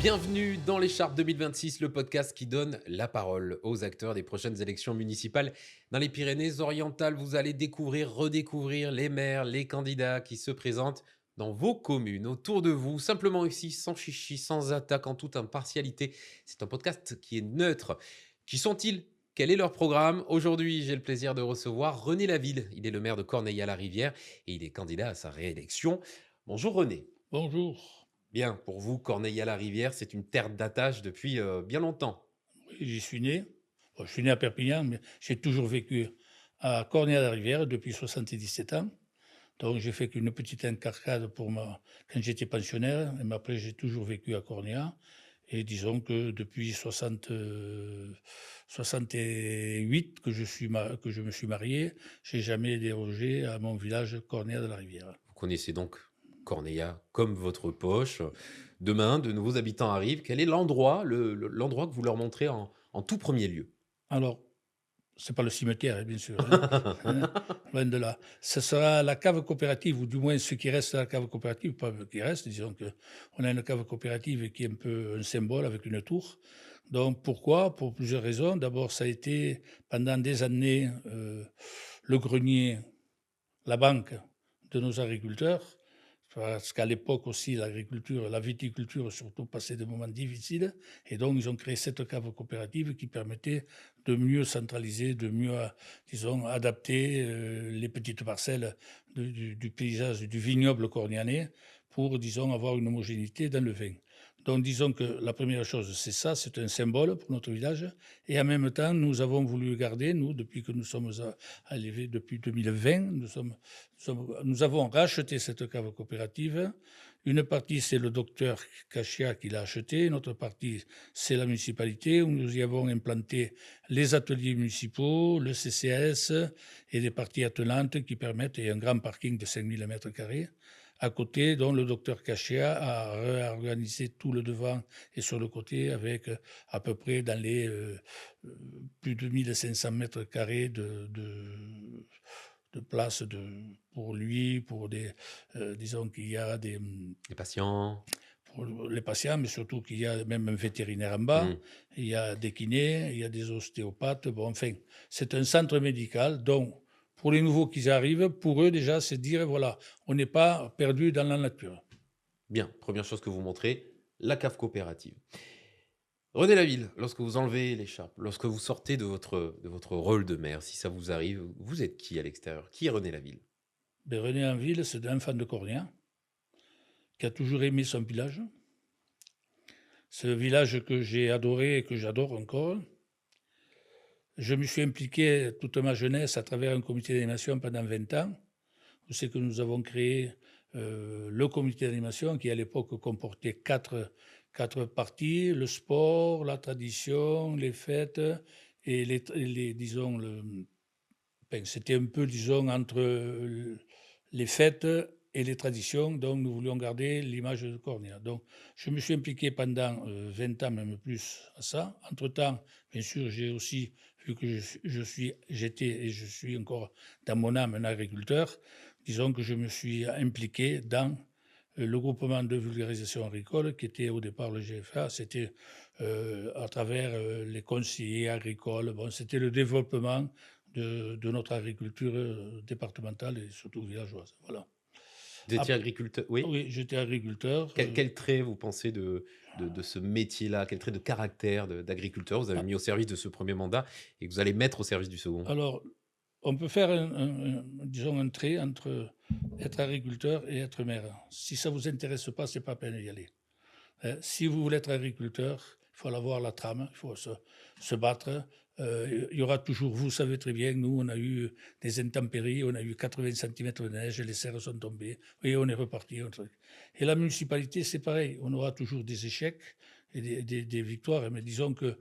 Bienvenue dans l'Écharpe 2026, le podcast qui donne la parole aux acteurs des prochaines élections municipales. Dans les Pyrénées-Orientales, vous allez découvrir, redécouvrir les maires, les candidats qui se présentent dans vos communes, autour de vous, simplement ici, sans chichi, sans attaque, en toute impartialité. C'est un podcast qui est neutre. Qui sont-ils? Quel est leur programme? Aujourd'hui, j'ai le plaisir de recevoir René Laville. Il est le maire de Corneille-à-la-Rivière et il est candidat à sa réélection. Bonjour René. Bonjour. Bien, pour vous, Corneille-à-la-Rivière, c'est une terre d'attache depuis bien longtemps. Oui, j'y suis né. Bon, je suis né à Perpignan, mais j'ai toujours vécu à Corney-à-la-Rivière depuis 77 ans. Donc j'ai fait qu'une petite incarcade quand j'étais pensionnaire. Et après, j'ai toujours vécu à Cornéa. Et disons que depuis 68 que je me suis marié, j'ai jamais dérogé à mon village Cornéa-de-la-Rivière. Vous connaissez donc Corneilla comme votre poche. Demain, de nouveaux habitants arrivent. Quel est l'endroit, l'endroit que vous leur montrez en tout premier lieu? Alors, c'est pas le cimetière, hein, bien sûr, hein, hein, loin de là. Ce sera la cave coopérative, ou du moins ce qui reste à la cave coopérative, pas qui reste, disons qu'on a une cave coopérative qui est un peu un symbole avec une tour. Donc pourquoi? Pour plusieurs raisons. D'abord, ça a été pendant des années le grenier, la banque de nos agriculteurs. Parce qu'à l'époque aussi, l'agriculture, la viticulture surtout passait des moments difficiles. Et donc, ils ont créé cette cave coopérative qui permettait de mieux centraliser, de mieux, disons, adapter les petites parcelles du paysage du vignoble cornianais pour, disons, avoir une homogénéité dans le vin. Donc, disons que la première chose, c'est ça, c'est un symbole pour notre village. Et en même temps, nous avons voulu garder, nous, depuis que nous sommes arrivés, depuis 2020, nous avons racheté cette cave coopérative. Une partie, c'est le docteur Cachia qui l'a acheté. Une autre partie, c'est la municipalité, où nous y avons implanté les ateliers municipaux, le CCAS et des parties attenantes qui permettent, et un grand parking de 5000 mètres carrés à côté, dont le docteur Cachia a réorganisé tout le devant et sur le côté avec à peu près dans les plus de 1500 mètres carrés de place pour lui, disons qu'il y a Les patients. pour les patients, mais surtout qu'il y a même un vétérinaire en bas, Hmm. il y a des kinés, il y a des ostéopathes. Bon, enfin, c'est un centre médical dont, pour les nouveaux qui arrivent, pour eux déjà, c'est dire, voilà, on n'est pas perdu dans la nature. Bien, première chose que vous montrez, la cave coopérative. René Laville, lorsque vous enlevez l'écharpe, lorsque vous sortez de votre rôle de maire, si ça vous arrive, vous êtes qui à l'extérieur? Qui est René Laville? Ben, René Anville, c'est un fan de Cornien qui a toujours aimé son village. C'est le village que j'ai adoré et que j'adore encore. Je me suis impliqué toute ma jeunesse à travers un comité d'animation pendant 20 ans, où c'est que nous avons créé le comité d'animation qui, à l'époque, comportait quatre parties, le sport, la tradition, les fêtes et disons, enfin, c'était un peu, disons, entre les fêtes et les traditions, donc nous voulions garder l'image de Cornéa. Donc, je me suis impliqué pendant 20 ans, même plus, à ça. Entre-temps, bien sûr, j'ai aussi, vu que j'étais et je suis encore dans mon âme un agriculteur, disons que je me suis impliqué dans le groupement de vulgarisation agricole, qui était au départ le GFA, c'était à travers les conseillers agricoles. Bon, c'était le développement de notre agriculture départementale et surtout villageoise. Voilà. Vous étiez Après, agriculteur, oui? oui, j'étais agriculteur. Quel trait vous pensez de ce métier-là? Quel trait de caractère d'agriculteur vous avez Ah, mis au service de ce premier mandat et que vous allez mettre au service du second? alors, on peut faire, disons, un trait entre être agriculteur et être maire. Si ça ne vous intéresse pas, c'est pas la peine d'y aller. Si vous voulez être agriculteur, il faut avoir la trame, il faut se battre. Il y aura toujours, vous savez très bien, nous, on a eu des intempéries, on a eu 80 centimètres de neige, les serres sont tombées, et on est reparti. Et la municipalité, c'est pareil, on aura toujours des échecs et des victoires, mais disons que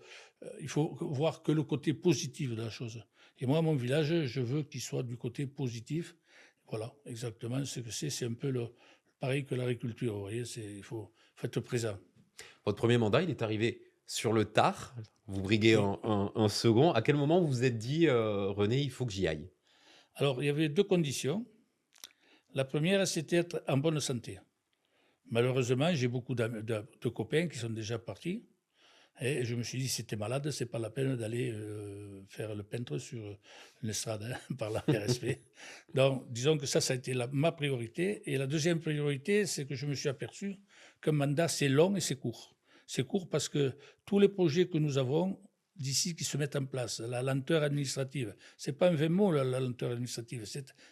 il faut voir que le côté positif de la chose. Et moi, mon village, je veux qu'il soit du côté positif. Voilà, exactement ce que c'est un peu pareil que l'agriculture, vous voyez, faut être présent. Votre premier mandat, il est arrivé sur le tard. Vous briguez Oui. un second. À quel moment vous vous êtes dit, René, il faut que j'y aille? Alors, il y avait deux conditions. La première, c'était être en bonne santé. Malheureusement, j'ai beaucoup de copains qui sont déjà partis. Et je me suis dit: «Si tu malade, c'est pas la peine d'aller, faire le peintre sur une estrade, hein, par la respect». Donc disons que ça a été ma priorité et la deuxième priorité, c'est que je me suis aperçu qu'un mandat, c'est long et c'est court. C'est court parce que tous les projets que nous avons d'ici qui se mettent en place, la lenteur administrative, c'est pas un vain mot la lenteur administrative,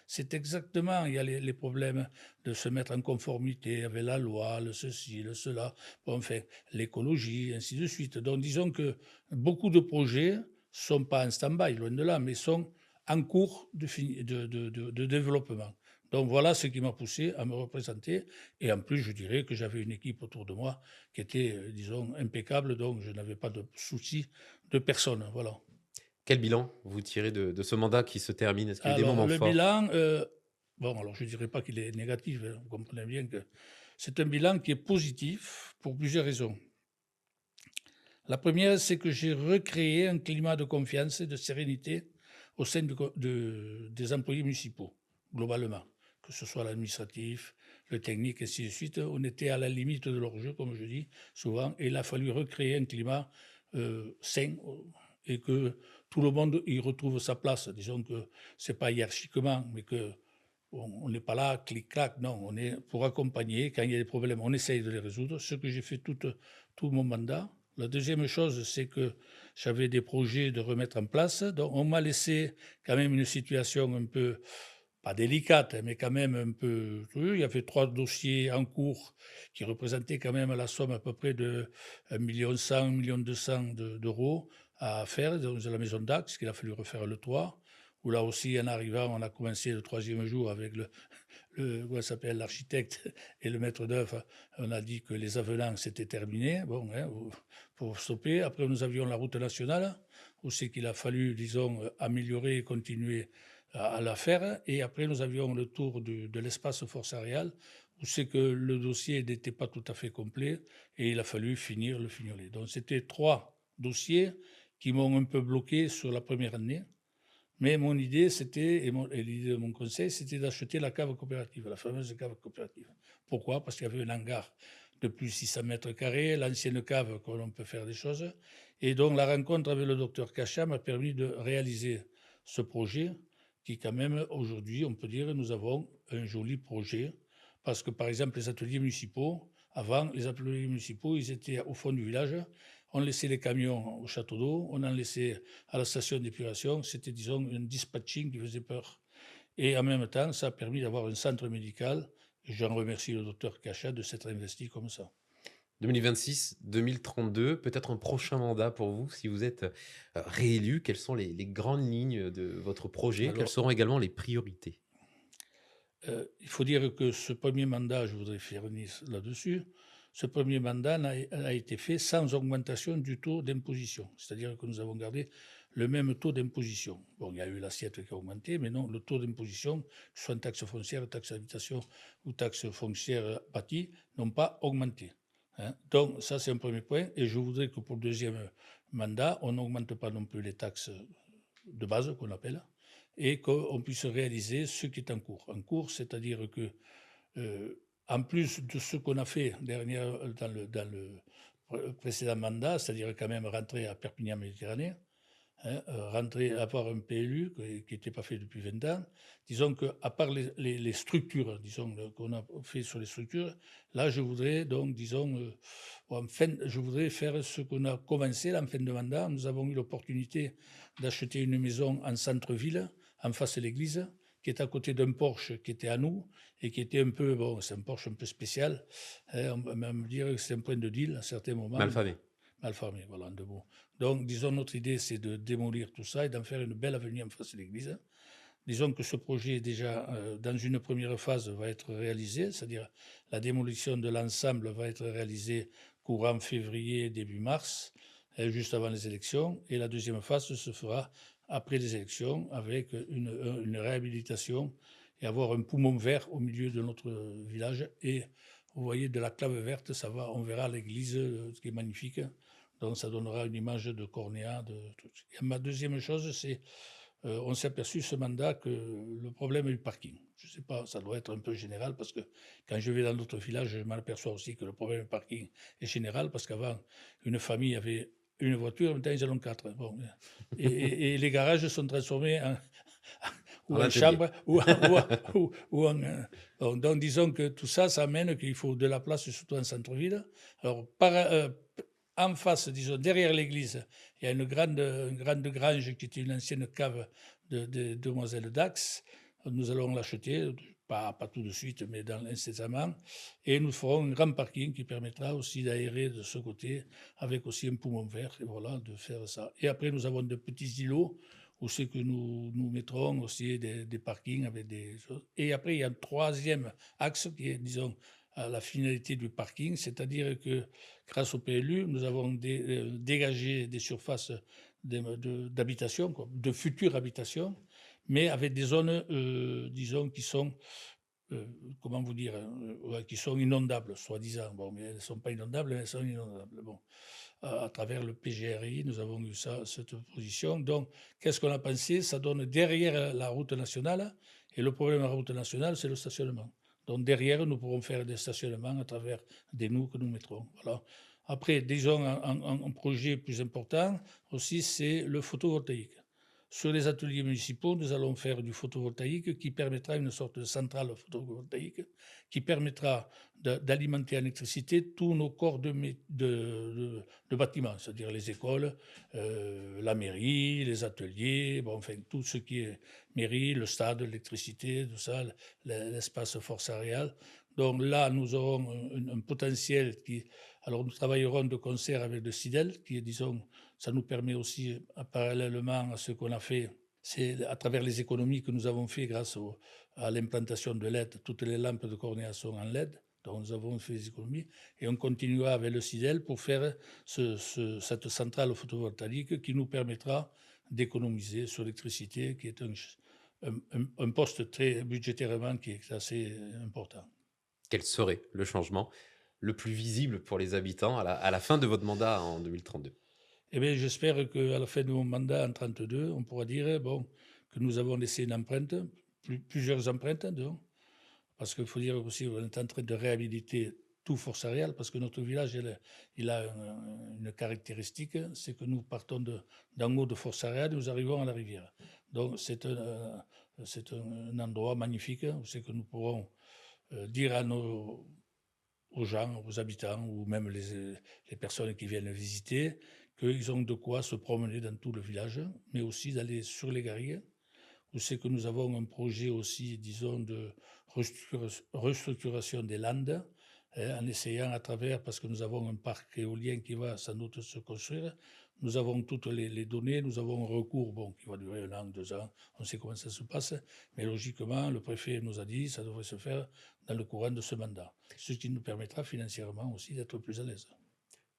c'est exactement il y a les problèmes de se mettre en conformité avec la loi, le ceci, le cela, bon enfin l'écologie, ainsi de suite. Donc disons que beaucoup de projets sont pas en stand-by, loin de là, mais sont en cours de développement. Donc voilà ce qui m'a poussé à me représenter. Et en plus, je dirais que j'avais une équipe autour de moi qui était, disons, impeccable, donc je n'avais pas de soucis de personne. Voilà. Quel bilan vous tirez de ce mandat qui se termine? Est-ce qu'il y a eu des Alors moments le forts? bilan, bon, alors je ne dirais pas qu'il est négatif, hein, vous comprenez bien que c'est un bilan qui est positif pour plusieurs raisons. La première, c'est que j'ai recréé un climat de confiance et de sérénité au sein des employés municipaux, globalement, que ce soit l'administratif, le technique, et ainsi de suite. On était à la limite de leur jeu, comme je dis souvent, et il a fallu recréer un climat sain et que tout le monde y retrouve sa place. Disons que c'est pas hiérarchiquement, mais que on n'est pas là, clic-clac, non, on est pour accompagner. Quand il y a des problèmes, on essaye de les résoudre, ce que j'ai fait tout mon mandat. La deuxième chose, c'est que j'avais des projets de remettre en place. Donc, on m'a laissé quand même une situation un peu, pas délicate, mais quand même un peu. Il y avait 3 dossiers en cours qui représentaient quand même la somme à peu près de 1 100 1 200 000 d'euros à faire dans la maison d'Axe, qu'il a fallu refaire le toit. Où là aussi, en arrivant, on a commencé le troisième jour avec comment s'appelle, l'architecte et le maître d'œuvre. On a dit que les avenants, c'était terminé. Bon, hein, pour stopper. Après, nous avions la route nationale, où c'est qu'il a fallu, disons, améliorer et continuer à la faire. Et après, nous avions le tour de l'espace force aériale, où c'est que le dossier n'était pas tout à fait complet et il a fallu finir le fignoler. Donc, c'était 3 dossiers qui m'ont un peu bloqué sur la première année. Mais mon idée, c'était, et l'idée de mon conseil, c'était d'acheter la cave coopérative, la fameuse cave coopérative. Pourquoi? Parce qu'il y avait un hangar de plus de 600 mètres carrés, l'ancienne cave, où l'on peut faire des choses. Et donc, la rencontre avec le docteur Cachat m'a permis de réaliser ce projet, qui, quand même, aujourd'hui, on peut dire, nous avons un joli projet. Parce que, par exemple, les ateliers municipaux, avant, les ateliers municipaux, ils étaient au fond du village. On laissait les camions au château d'eau, on en laissait à la station d'épuration. C'était, disons, un dispatching qui faisait peur. Et en même temps, ça a permis d'avoir un centre médical. Et j'en remercie le docteur Cachat de s'être investi comme ça. 2026-2032, peut-être un prochain mandat pour vous si vous êtes réélu. Quelles sont les grandes lignes de votre projet? Quelles Alors, seront également les priorités? il faut dire que ce premier mandat, je voudrais faire là-dessus, ce premier mandat a été fait sans augmentation du taux d'imposition. C'est-à-dire que nous avons gardé le même taux d'imposition. Bon, il y a eu l'assiette qui a augmenté, mais non, le taux d'imposition, que ce soit taxe foncière, taxe d'habitation ou taxe foncière bâtie, n'ont pas augmenté. Hein. Donc, ça, c'est un premier point. Et je voudrais que pour le deuxième mandat, on n'augmente pas non plus les taxes de base, qu'on appelle, et qu'on puisse réaliser ce qui est en cours. En cours, c'est-à-dire que, en plus de ce qu'on a fait dans le précédent mandat, c'est-à dire quand même rentrer à Perpignan-Méditerranée, hein, rentrer, avoir un PLU qui n'était pas fait depuis 20 ans. Disons qu'à part les structures, disons, qu'on a fait sur les structures, là, je voudrais donc, disons, je voudrais faire ce qu'on a commencé en fin de mandat. Nous avons eu l'opportunité d'acheter une maison en centre-ville, en face de l'église, qui est à côté d'un Porsche qui était à nous et qui était un peu, bon, c'est un Porsche un peu spécial. Hein, on peut même dire que c'est un point de deal à certains moments. Malfamé. Malformé, voilà, en 2 mots. Donc, disons, notre idée, c'est de démolir tout ça et d'en faire une belle avenue en face de l'église. Disons que ce projet, déjà, dans une première phase, va être réalisé, c'est-à-dire la démolition de l'ensemble va être réalisée courant février, début mars, juste avant les élections. Et la deuxième phase se fera après les élections avec une réhabilitation et avoir un poumon vert au milieu de notre village. Et vous voyez, de la clave verte, ça va, on verra l'église, ce qui est magnifique. Donc, ça donnera une image de Cornéa. Et ma deuxième chose, c'est on s'est aperçu ce mandat que le problème est le parking. Je ne sais pas, ça doit être un peu général parce que quand je vais dans d'autres villages, je m'aperçois aussi que le problème du parking est général parce qu'avant, une famille avait une voiture, maintenant ils en ont quatre. Bon, et les garages sont transformés en, En ou en atelier. chambre, ou en, donc disons que tout ça, ça amène qu'il faut de la place, surtout en centre-ville. Alors, en face, disons, derrière l'église, il y a une grande grange qui était une ancienne cave de demoiselle Dax. Nous allons l'acheter, pas tout de suite, mais dans incessamment. Et nous ferons un grand parking qui permettra aussi d'aérer de ce côté, avec aussi un poumon vert, et voilà, de faire ça. Et après, nous avons de petits îlots où c'est que nous mettrons aussi des parkings avec des choses. Et après, il y a un troisième axe qui est, disons, à la finalité du parking, c'est-à-dire que grâce au PLU, nous avons dégagé des surfaces d'habitation, de futures habitations, mais avec des zones, disons, qui sont, comment vous dire, ouais, qui sont inondables, soi-disant. Bon, mais elles ne sont pas inondables, mais elles sont inondables. Bon, à travers le PGRI, nous avons eu ça, cette position. Donc, qu'est-ce qu'on a pensé? Ça donne derrière la route nationale, et le problème de la route nationale, c'est le stationnement. Donc, derrière, nous pourrons faire des stationnements à travers des nous que nous mettrons. Voilà. Après, disons, un projet plus important aussi, c'est le photovoltaïque. Sur les ateliers municipaux, nous allons faire du photovoltaïque qui permettra une sorte de centrale photovoltaïque qui permettra d'alimenter en électricité tous nos corps de bâtiments, c'est-à-dire les écoles, la mairie, les ateliers, bon, enfin tout ce qui est mairie, le stade, l'électricité, tout ça, l'espace force aériale. Donc là, nous aurons un potentiel qui... Alors nous travaillerons de concert avec le CIDEL, qui est, disons, ça nous permet aussi, parallèlement à ce qu'on a fait, c'est à travers les économies que nous avons fait grâce à l'implantation de LED, toutes les lampes de cornéa sont en LED, donc nous avons fait des économies, et on continuera avec le CIDEL pour faire cette centrale photovoltaïque qui nous permettra d'économiser sur l'électricité, qui est un poste très budgétairement qui est assez important. Quel serait le changement le plus visible pour les habitants à la fin de votre mandat en 2032? Eh bien, j'espère qu'à la fin de mon mandat en 32, on pourra dire bon, que nous avons laissé une empreinte, plusieurs empreintes, disons, parce qu'il faut dire aussi qu'on est en train de réhabiliter tout Force Aériale, parce que notre village, il a une caractéristique, c'est que nous partons d'en haut de Force Aériale et nous arrivons à la rivière. Donc, c'est un endroit magnifique où c'est que nous pourrons dire aux gens, aux habitants, ou même les personnes qui viennent visiter, qu'ils ont de quoi se promener dans tout le village, mais aussi d'aller sur les garrigues, où c'est que nous avons un projet aussi, disons, de restructuration des landes, en essayant à travers, parce que nous avons un parc éolien qui va sans doute se construire, nous avons toutes les données, nous avons un recours bon, qui va durer 1 an, 2 ans, on sait comment ça se passe, mais logiquement, le préfet nous a dit que ça devrait se faire dans le courant de ce mandat, ce qui nous permettra financièrement aussi d'être plus à l'aise.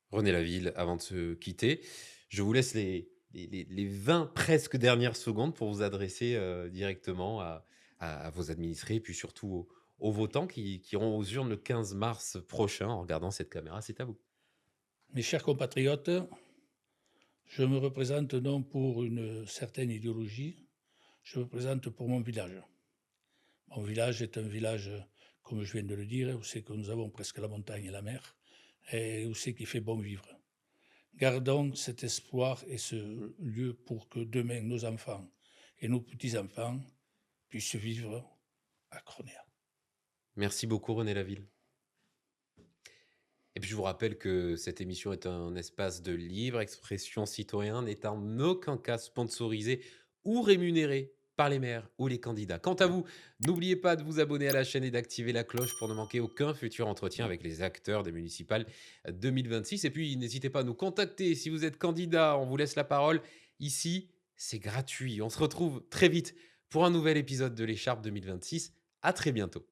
René Laville, avant de se quitter, je vous laisse les 20 presque dernières secondes pour vous adresser directement à vos administrés et puis surtout aux votants qui iront aux urnes le 15 mars prochain en regardant cette caméra. C'est à vous. Mes chers compatriotes, je me représente non pour une certaine idéologie, je me présente pour mon village. Mon village est un village, comme je viens de le dire, où c'est que nous avons presque la montagne et la mer, et où c'est qu'il fait bon vivre. Gardons cet espoir et ce lieu pour que demain nos enfants et nos petits-enfants puissent vivre à Cronéa. Merci beaucoup René Laville. Et puis je vous rappelle que cette émission est un espace de libre expression citoyen, n'est en aucun cas sponsorisé ou rémunéré par les maires ou les candidats. Quant à vous, n'oubliez pas de vous abonner à la chaîne et d'activer la cloche pour ne manquer aucun futur entretien avec les acteurs des municipales 2026. Et puis n'hésitez pas à nous contacter si vous êtes candidat, on vous laisse la parole. Ici, c'est gratuit. On se retrouve très vite pour un nouvel épisode de l'écharpe 2026. À très bientôt.